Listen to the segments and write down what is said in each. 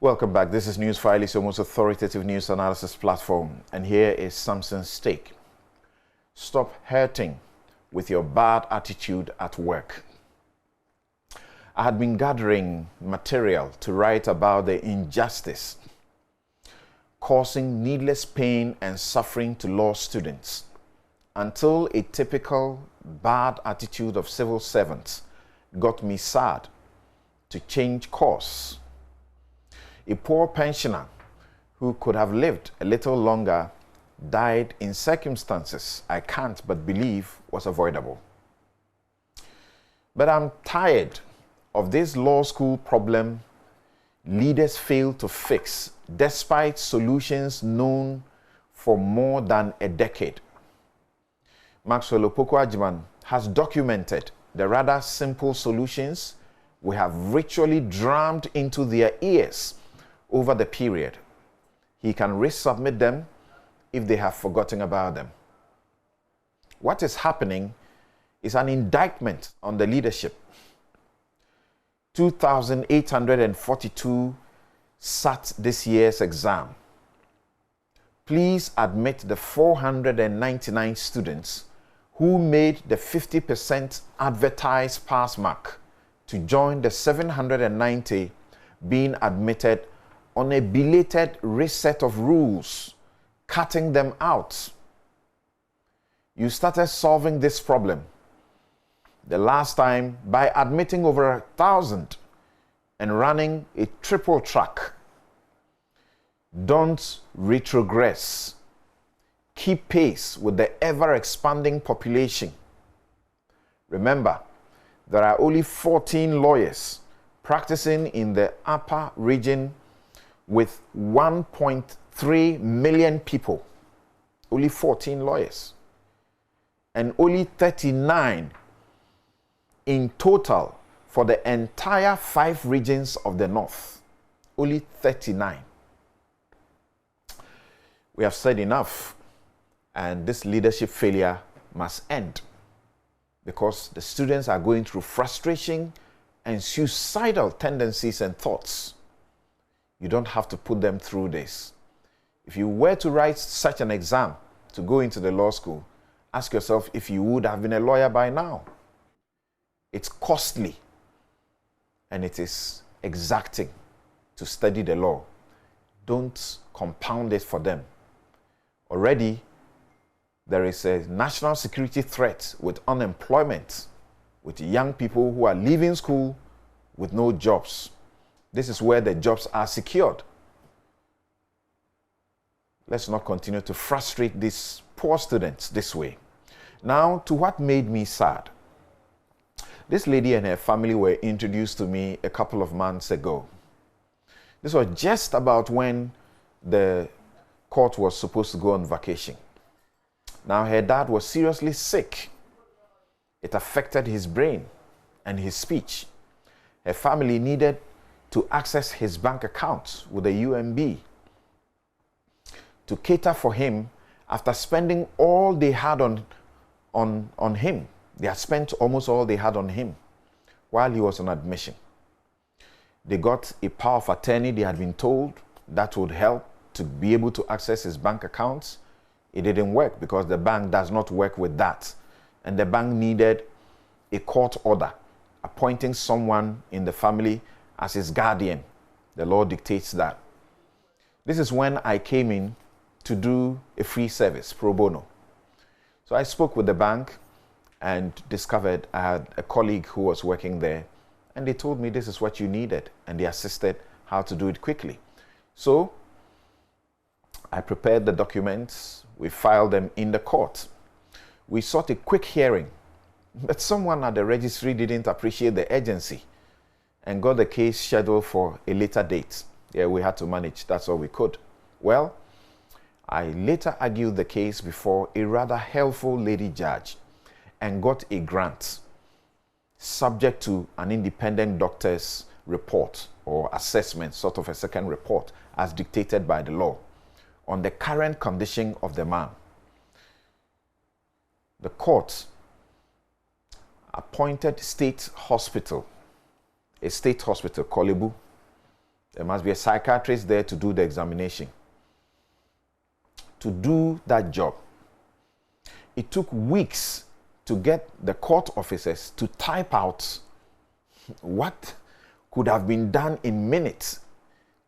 Welcome back. This is Newsfile, it's your most authoritative news analysis platform. And here is Samson's take. Stop hurting with your bad attitude at work. I had been gathering material to write about the injustice causing needless pain and suffering to law students until a typical bad attitude of civil servants got me sad to change course. A poor pensioner who could have lived a little longer died in circumstances I can't but believe was avoidable. But I'm tired of this law school problem leaders fail to fix despite solutions known for more than a decade. Maxwell Opoku-Agyeman has documented the rather simple solutions we have ritually drummed into their ears over the period. He can resubmit them if they have forgotten about them. What is happening is an indictment on the leadership. 2,842 sat this year's exam. Please admit the 499 students who made the 50% advertised pass mark to join the 790 being admitted on a belated reset of rules, cutting them out. You started solving this problem the last time by admitting over 1,000 and running a triple track. Don't retrogress. Keep pace with the ever-expanding population. Remember, there are only 14 lawyers practicing in the upper region with 1.3 million people. Only 14 lawyers. And only 39 in total for the entire 5 regions of the North. Only 39. We have said enough, and this leadership failure must end because the students are going through frustration and suicidal tendencies and thoughts. You don't have to put them through this. If you were to write such an exam to go into the law school, ask yourself if you would have been a lawyer by now. It's costly and it is exacting to study the law. Don't compound it for them. Already, there is a national security threat with unemployment, with young people who are leaving school with no jobs. This is where the jobs are secured. Let's not continue to frustrate these poor students this way. Now, to what made me sad. This lady and her family were introduced to me a couple of months ago. This was just about when the court was supposed to go on vacation. Now, her dad was seriously sick. It affected his brain and his speech. Her family needed to access his bank account with the UMB to cater for him after spending all they had on him. They had spent almost all they had on him while he was on admission. They got a power of attorney, they had been told, that would help to be able to access his bank accounts. It didn't work because the bank does not work with that. And the bank needed a court order appointing someone in the family as his guardian. The law dictates that. This is when I came in to do a free service, pro bono. So I spoke with the bank and discovered I had a colleague who was working there, and they told me this is what you needed, and they assisted how to do it quickly. So I prepared the documents, we filed them in the court. We sought a quick hearing, but someone at the registry didn't appreciate the urgency and got the case scheduled for a later date. Yeah, we had to manage, that's all we could. Well, I later argued the case before a rather helpful lady judge and got a grant subject to an independent doctor's report or assessment, sort of a second report as dictated by the law on the current condition of the man. The court appointed a state hospital, Kolebu, There must be a psychiatrist there to do the examination. To do that job, it took weeks to get the court officers to type out what could have been done in minutes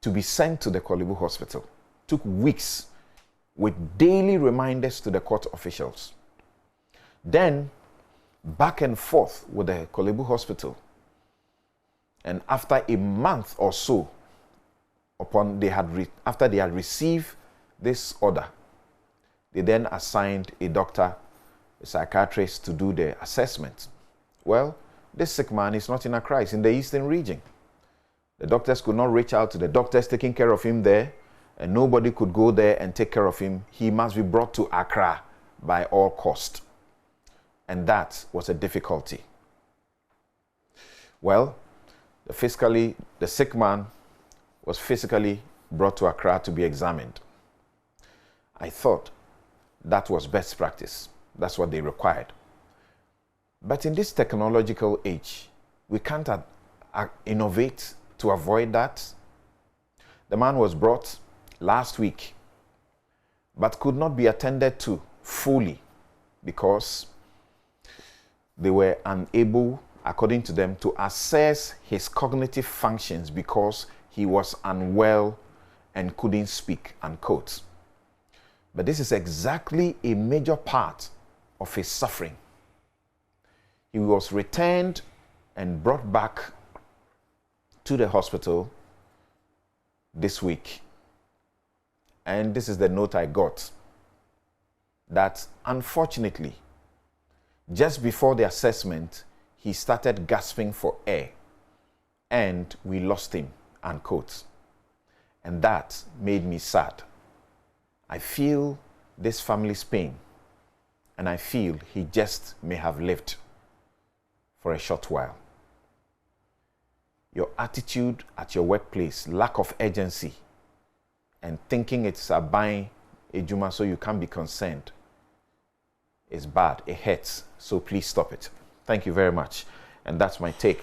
to be sent to the Korle Bu hospital. It took weeks with daily reminders to the court officials. Then back and forth with the Korle Bu hospital. And after a month or so, after they had received this order, they then assigned a doctor, a psychiatrist to do the assessment. Well, this sick man is not in Accra, he's in the eastern region. The doctors could not reach out to the doctors taking care of him there, and nobody could go there and take care of him. He must be brought to Accra by all cost. And that was a difficulty. Well, the sick man was physically brought to Accra to be examined. I thought that was best practice. That's what they required. But in this technological age, we can't innovate to avoid that. The man was brought last week, but could not be attended to fully because they were unable, according to them, to assess his cognitive functions because he was unwell and couldn't speak, unquote. But this is exactly a major part of his suffering. He was returned and brought back to the hospital this week. And this is the note I got, that unfortunately, just before the assessment, he started gasping for air and we lost him, unquote. And that made me sad. I feel this family's pain, and I feel he just may have lived for a short while. Your attitude at your workplace, lack of urgency, and thinking it's a buying ejuma so you can't be concerned, is bad. It hurts. So please stop it. Thank you very much. And that's my take